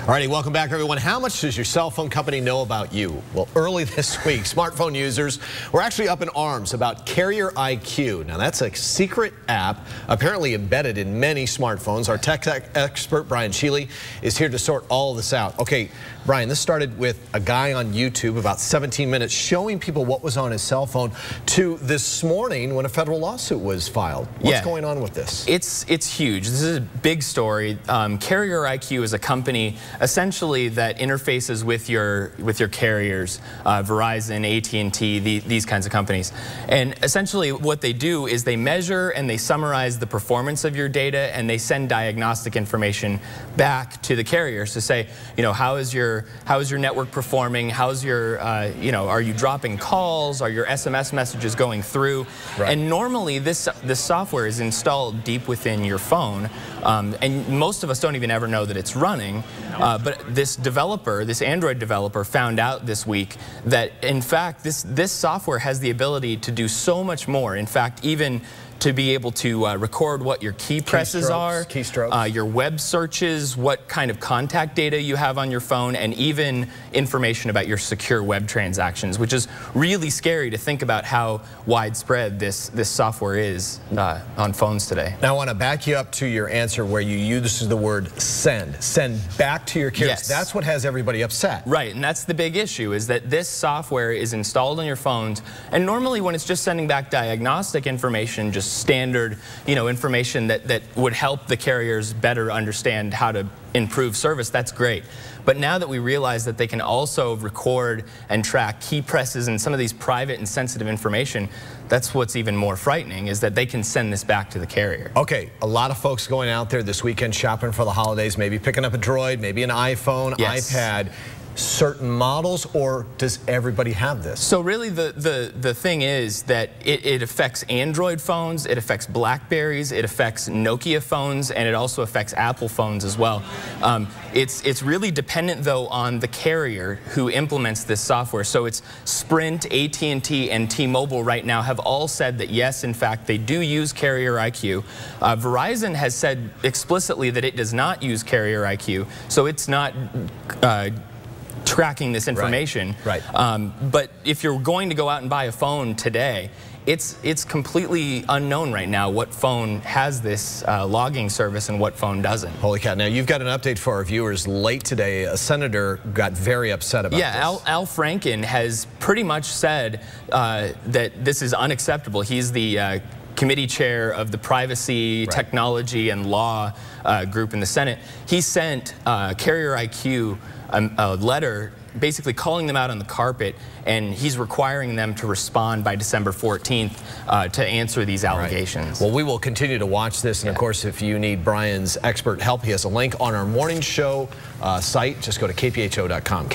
Alrighty, welcome back, everyone. How much does your cell phone company know about you? Well, early this week, smartphone users were actually up in arms about Carrier IQ. Now, that's a secret app apparently embedded in many smartphones. Our tech expert, Brian Sheely, is here to sort all of this out. Okay, Brian, this started with a guy on YouTube about 17 minutes showing people what was on his cell phone to this morning when a federal lawsuit was filed. What's going on with this? It's huge. This is a big story. Carrier IQ is a company essentially that interfaces with your carriers, Verizon, at&t, these kinds of companies. And essentially what they do is they measure and they summarize the performance of your data, and they send diagnostic information back to the carriers to say, how is your network performing? How's your, are you dropping calls? Are your SMS messages going through? Right. And normally this software is installed deep within your phone, and most of us don't even ever know that it's running. But this developer, this Android developer, found out this week that, in fact, this software has the ability to do so much more. In fact, even to be able to record what your key presses are, your web searches, what kind of contact data you have on your phone, and even information about your secure web transactions, which is really scary to think about how widespread this software is on phones today. Now, I want to back you up to your answer where you use the word send. Send back to your carriers. Yes. That's what has everybody upset. Right, and that's the big issue, is that this software is installed on your phones, and normally when it's just sending back diagnostic information, just standard, information that would help the carriers better understand how to improve service, that's great. But now that we realize that they can also record and track key presses and some of these private and sensitive information, that's what's even more frightening, is that they can send this back to the carrier. Okay, a lot of folks going out there this weekend shopping for the holidays, maybe picking up a Droid, maybe an iPhone, yes. iPad. Certain models, or does everybody have this? So really the thing is that it affects Android phones, it affects Blackberries, it affects Nokia phones, and it also affects Apple phones as well. It's really dependent, though, on the carrier who implements this software. So it's Sprint, at&t, and T-Mobile right now have all said that yes, in fact, they do use Carrier IQ. Verizon has said explicitly that it does not use Carrier IQ, so it's not tracking this information. Right. But if you're going to go out and buy a phone today, it's completely unknown right now what phone has this logging service and what phone doesn't. Holy cow. Now, you've got an update for our viewers. Late today, a senator got very upset about this. Yeah, Al Franken has pretty much said that this is unacceptable. He's the committee chair of the Privacy, Technology, and Law group in the Senate. He sent Carrier IQ a letter basically calling them out on the carpet, and he's requiring them to respond by December 14th to answer these allegations. Well, we will continue to watch this, and of course, if you need Brian's expert help, he has a link on our morning show site. Just go to kpho.com.